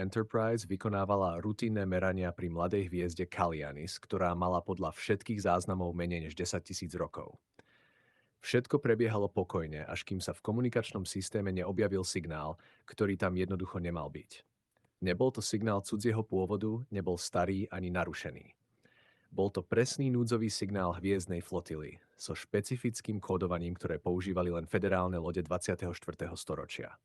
Enterprise vykonávala rutinné merania pri mladej hviezde Kalianis, ktorá mala podľa všetkých záznamov menej než 10 000 rokov. Všetko prebiehalo pokojne, až kým sa v komunikačnom systéme neobjavil signál, ktorý tam jednoducho nemal byť. Nebol to signál cudzieho pôvodu, nebol starý ani narušený. Bol to presný núdzový signál hviezdnej flotily so špecifickým kódovaním, ktoré používali len federálne lode 24. storočia.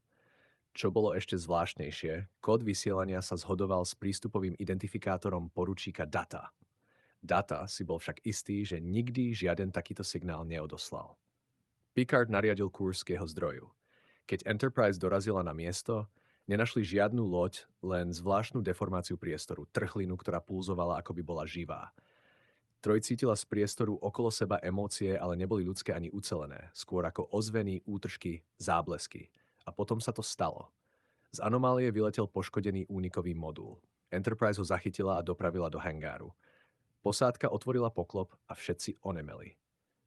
Čo bolo ešte zvláštnejšie, kód vysielania sa zhodoval s prístupovým identifikátorom poručíka Data. Data si bol však istý, že nikdy žiaden takýto signál neodoslal. Picard nariadil kurz k jeho zdroju. Keď Enterprise dorazila na miesto, nenašli žiadnu loď, len zvláštnu deformáciu priestoru, trhlinu, ktorá pulzovala, ako by bola živá. Troj cítila z priestoru okolo seba emócie, ale neboli ľudské ani ucelené, skôr ako ozveny, útržky, záblesky. A potom sa to stalo. Z anomálie vyletel poškodený únikový modul. Enterprise ho zachytila a dopravila do hangáru. Posádka otvorila poklop a všetci onemeli.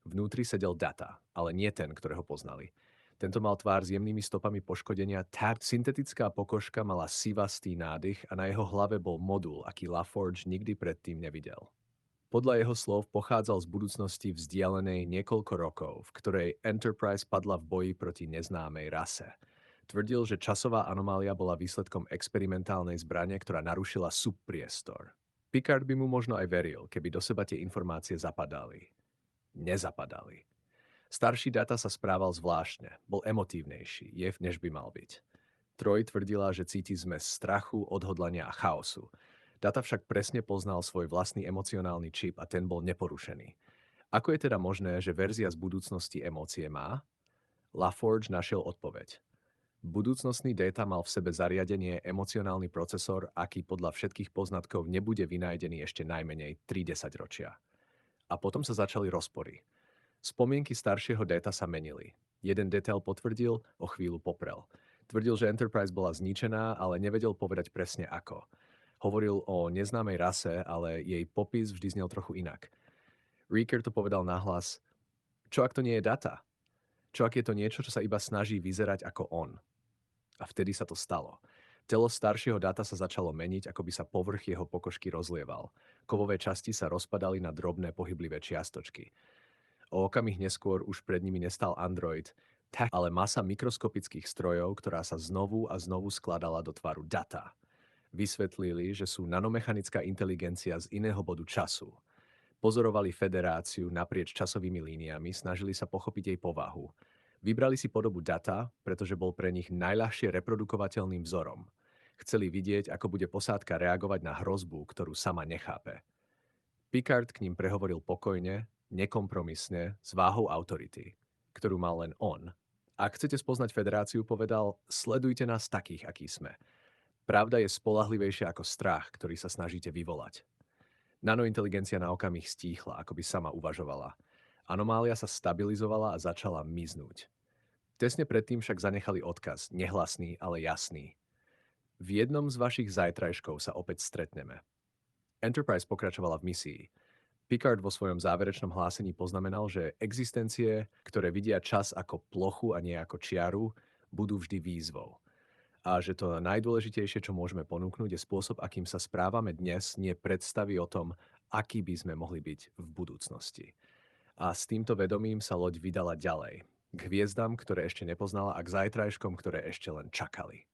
Vnútri sedel Data, ale nie ten, ktorého poznali. Tento mal tvár s jemnými stopami poškodenia, syntetická pokožka mala sivastý nádych a na jeho hlave bol modul, aký LaForge nikdy predtým nevidel. Podľa jeho slov pochádzal z budúcnosti vzdialenej niekoľko rokov, v ktorej Enterprise padla v boji proti neznámej rase. Tvrdil, že časová anomália bola výsledkom experimentálnej zbrane, ktorá narušila subpriestor. Picard by mu možno aj veril, keby do seba tie informácie zapadali. Nezapadali. Starší Data sa správal zvláštne, bol emotívnejší, než by mal byť. Troj tvrdila, že cíti zmes strachu, odhodlania a chaosu. Data však presne poznal svoj vlastný emocionálny čip a ten bol neporušený. Ako je teda možné, že verzia z budúcnosti emócie má? LaForge našiel odpoveď. Budúcnostný Data mal v sebe zariadenie emocionálny procesor, aký podľa všetkých poznatkov nebude vynájdený ešte najmenej 3 desaťročia. A potom sa začali rozpory. Spomienky staršieho Data sa menili. Jeden detail potvrdil, o chvíľu poprel. Tvrdil, že Enterprise bola zničená, ale nevedel povedať presne ako. Hovoril o neznámej rase, ale jej popis vždy znel trochu inak. Riker to povedal nahlas. Čo ak to nie je Data? Čo ak je to niečo, čo sa iba snaží vyzerať ako on? A vtedy sa to stalo. Telo staršieho Data sa začalo meniť, ako by sa povrch jeho pokožky rozlieval. Kovové časti sa rozpadali na drobné pohyblivé čiastočky. O okamih neskôr už pred nimi nestal android, ale masa mikroskopických strojov, ktorá sa znovu a znovu skladala do tvaru Data. Vysvetlili, že sú nanomechanická inteligencia z iného bodu času. Pozorovali federáciu naprieč časovými líniami, snažili sa pochopiť jej povahu. Vybrali si podobu Data, pretože bol pre nich najľahšie reprodukovateľným vzorom. Chceli vidieť, ako bude posádka reagovať na hrozbu, ktorú sama nechápe. Picard k ním prehovoril pokojne, nekompromisne, s váhou autority, ktorú mal len on. Ak chcete spoznať federáciu, povedal, sledujte nás takých, akí sme. Pravda je spoľahlivejšia ako strach, ktorý sa snažíte vyvolať. Nanointeligencia na okamih stíchla, ako by sama uvažovala. Anomália sa stabilizovala a začala miznúť. Tesne predtým však zanechali odkaz, nehlasný, ale jasný. V jednom z vašich zajtrajškov sa opäť stretneme. Enterprise pokračovala v misii. Picard vo svojom záverečnom hlásení poznamenal, že existencie, ktoré vidia čas ako plochu a nie ako čiaru, budú vždy výzvou. A že to najdôležitejšie, čo môžeme ponúknuť, je spôsob, akým sa správame dnes, nie predstavy o tom, aký by sme mohli byť v budúcnosti. A s týmto vedomím sa loď vydala ďalej, k hviezdam, ktoré ešte nepoznala a k zajtrajškom, ktoré ešte len čakali.